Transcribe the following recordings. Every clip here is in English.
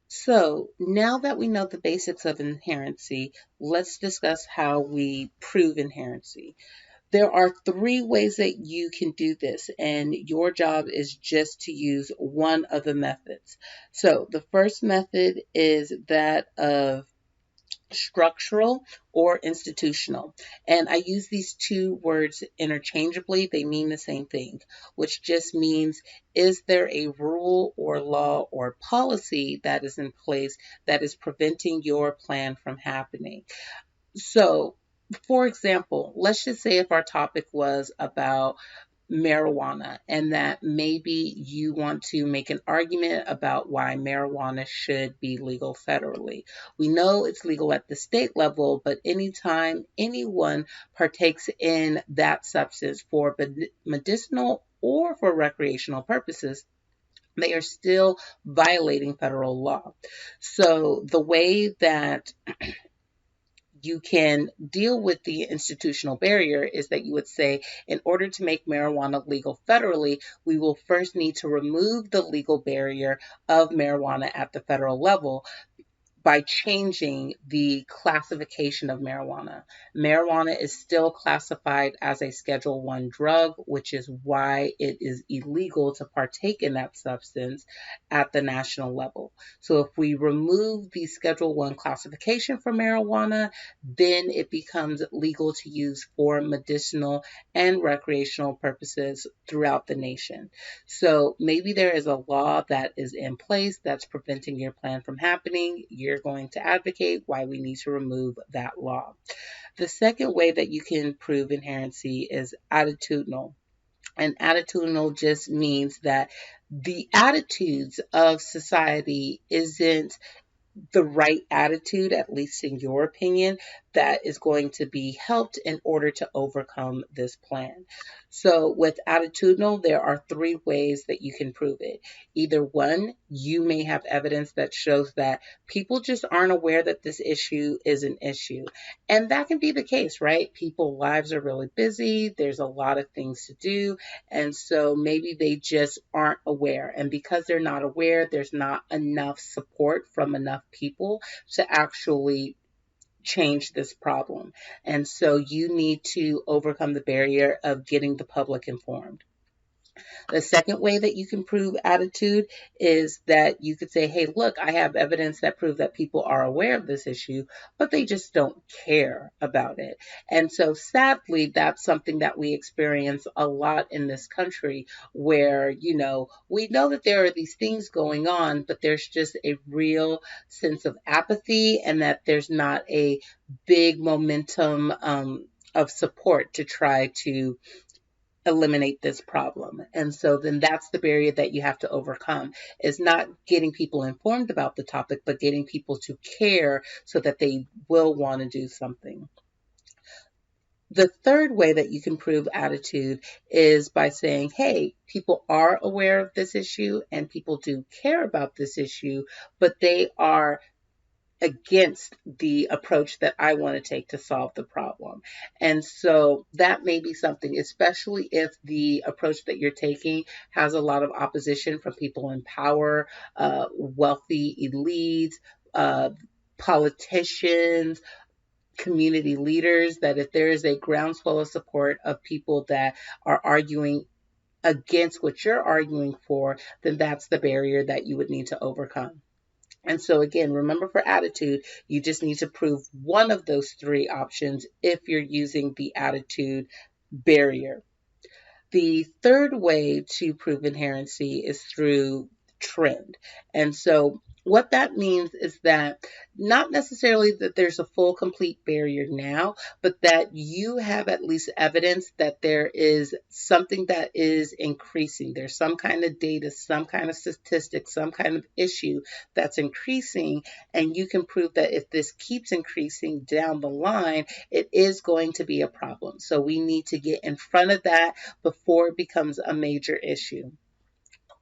So now that we know the basics of inherency, let's discuss how we prove inherency. There are three ways that you can do this, and your job is just to use one of the methods. So the first method is that of structural or institutional. And I use these two words interchangeably. They mean the same thing, which just means, is there a rule or law or policy that is in place that is preventing your plan from happening? So, for example, let's just say if our topic was about marijuana and that maybe you want to make an argument about why marijuana should be legal federally. We know it's legal at the state level, but anytime anyone partakes in that substance for medicinal or for recreational purposes, they are still violating federal law. So the way that you can deal with the institutional barrier is that you would say, in order to make marijuana legal federally, we will first need to remove the legal barrier of marijuana at the federal level by changing the classification of marijuana. Marijuana is still classified as a Schedule 1 drug, which is why it is illegal to partake in that substance at the national level. So if we remove the Schedule 1 classification for marijuana, then it becomes legal to use for medicinal and recreational purposes throughout the nation. So maybe there is a law that is in place that's preventing your plan from happening. You're going to advocate why we need to remove that law. The second way that you can prove inherency is attitudinal. And attitudinal just means that the attitudes of society isn't the right attitude, at least in your opinion, that is going to be helped in order to overcome this plan. So, with attitudinal, there are three ways that you can prove it. Either one, you may have evidence that shows that people just aren't aware that this issue is an issue. And that can be the case, right? People's lives are really busy, there's a lot of things to do. And so maybe they just aren't aware. And because they're not aware, there's not enough support from enough people to actually change this problem. And so you need to overcome the barrier of getting the public informed. The second way that you can prove attitude is that you could say, hey, look, I have evidence that proves that people are aware of this issue, but they just don't care about it. And so sadly, that's something that we experience a lot in this country where, we know that there are these things going on, but there's just a real sense of apathy and that there's not a big momentum of support to try to eliminate this problem. And so then that's the barrier that you have to overcome, is not getting people informed about the topic, but getting people to care so that they will want to do something. The third way that you can prove attitude is by saying, hey, people are aware of this issue and people do care about this issue, but they are against the approach that I want to take to solve the problem. And so that may be something, especially if the approach that you're taking has a lot of opposition from people in power, wealthy elites, politicians, community leaders, that if there is a groundswell of support of people that are arguing against what you're arguing for, then that's the barrier that you would need to overcome. And so, again, remember, for attitude, you just need to prove one of those three options if you're using the attitude barrier. The third way to prove inherency is through trend. And so what that means is that not necessarily that there's a full complete barrier now, but that you have at least evidence that there is something that is increasing. There's some kind of data, some kind of statistic, some kind of issue that's increasing. And you can prove that if this keeps increasing down the line, it is going to be a problem. So we need to get in front of that before it becomes a major issue.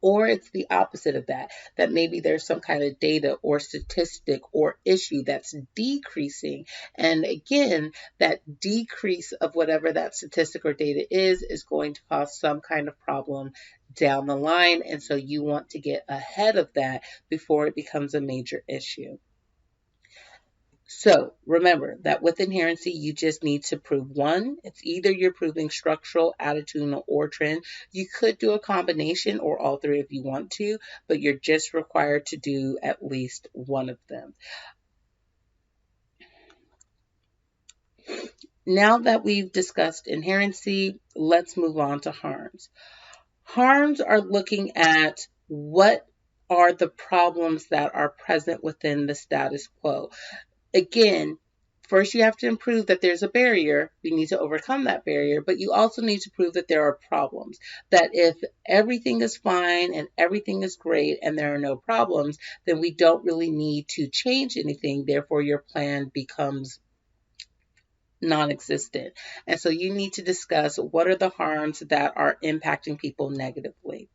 Or it's the opposite of that, that maybe there's some kind of data or statistic or issue that's decreasing. And again, that decrease of whatever that statistic or data is going to cause some kind of problem down the line. And so you want to get ahead of that before it becomes a major issue. So remember that with inherency, you just need to prove one. It's either you're proving structural, attitudinal, or trend. You could do a combination or all three if you want to, but you're just required to do at least one of them. Now that we've discussed inherency, let's move on to harms. Harms are looking at what are the problems that are present within the status quo. Again, first you have to prove that there's a barrier. You need to overcome that barrier, but you also need to prove that there are problems. That if everything is fine and everything is great and there are no problems, then we don't really need to change anything. Therefore, your plan becomes non-existent. And so you need to discuss what are the harms that are impacting people negatively.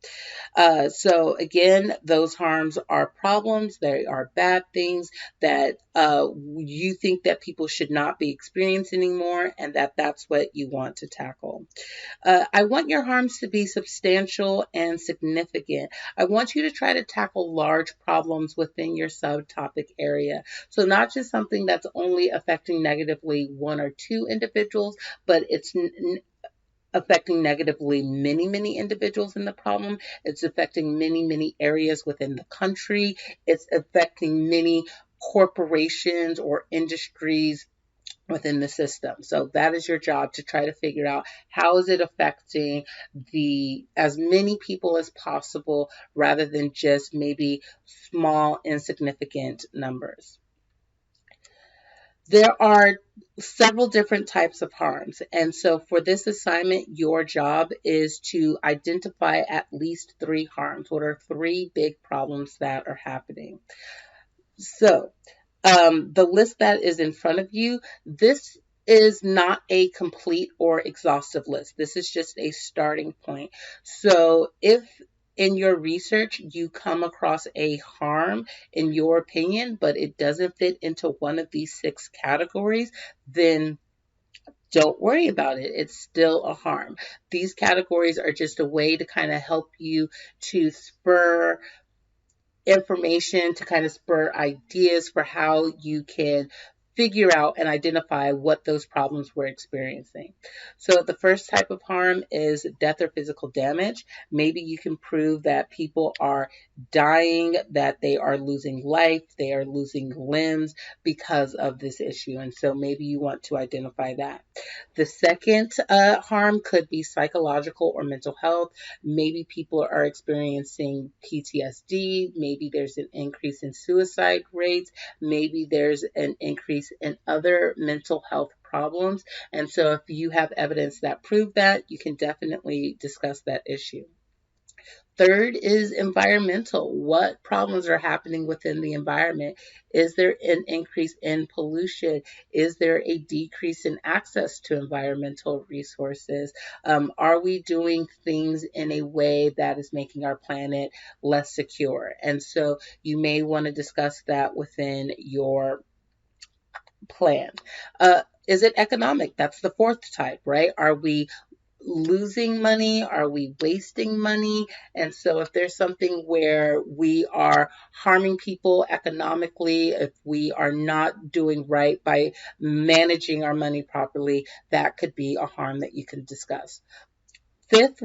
So again, those harms are problems. They are bad things that you think that people should not be experiencing anymore, and that's what you want to tackle. I want your harms to be substantial and significant. I want you to try to tackle large problems within your subtopic area. So not just something that's only affecting negatively one or two individuals, but it's affecting negatively many, many individuals in the problem. It's affecting many, many areas within the country. It's affecting many corporations or industries within the system. So that is your job, to try to figure out how is it affecting the as many people as possible rather than just maybe small insignificant numbers. There are several different types of harms. And so for this assignment, your job is to identify at least 3 harms. What are 3 big problems that are happening? So the list that is in front of you, this is not a complete or exhaustive list. This is just a starting point. So if in your research you come across a harm in your opinion, but it doesn't fit into one of these 6 categories, then don't worry about it. It's still a harm. These categories are just a way to kind of help you to spur information, to kind of spur ideas for how you can figure out and identify what those problems we're experiencing. So the first type of harm is death or physical damage. Maybe you can prove that people are dying, that they are losing life, they are losing limbs because of this issue. And so maybe you want to identify that. The second harm could be psychological or mental health. Maybe people are experiencing PTSD. Maybe there's an increase in suicide rates. Maybe there's an increase in other mental health problems. And so if you have evidence that prove that, you can definitely discuss that issue. Third is environmental. What problems are happening within the environment? Is there an increase in pollution? Is there a decrease in access to environmental resources? Are we doing things in a way that is making our planet less secure? And so you may want to discuss that within your plan. Is it economic? That's the fourth type, right? Are we losing money? Are we wasting money? And so if there's something where we are harming people economically, if we are not doing right by managing our money properly, that could be a harm that you can discuss. Fifth,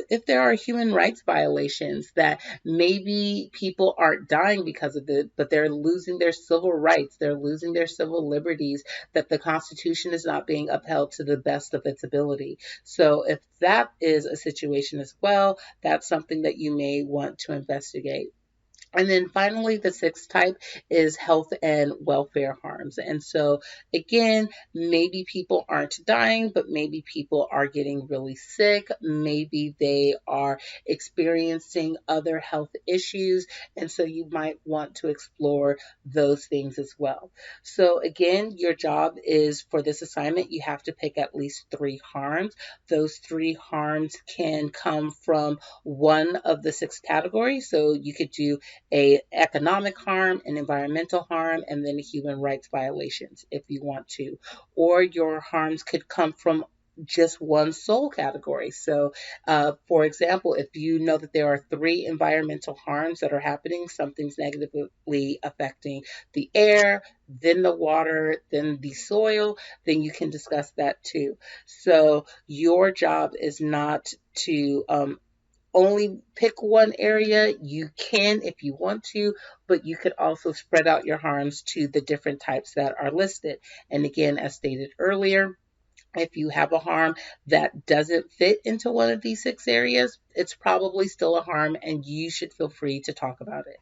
if there are human rights violations, that maybe people aren't dying because of it, but they're losing their civil rights, they're losing their civil liberties, that the Constitution is not being upheld to the best of its ability. So if that is a situation as well, that's something that you may want to investigate. And then finally, the sixth type is health and welfare harms. And so, again, maybe people aren't dying, but maybe people are getting really sick. Maybe they are experiencing other health issues. And so, you might want to explore those things as well. So, again, your job is for this assignment, you have to pick at least three harms. Those three harms can come from one of the six categories. So, you could do a economic harm, an environmental harm, and then human rights violations if you want to. Or your harms could come from just one sole category. So, for example, if you know that there are three environmental harms that are happening, something's negatively affecting the air, then the water, then the soil, then you can discuss that too. So, your job is not to only pick one area. You can if you want to, but you could also spread out your harms to the different types that are listed. And again, as stated earlier, if you have a harm that doesn't fit into one of these six areas, it's probably still a harm and you should feel free to talk about it.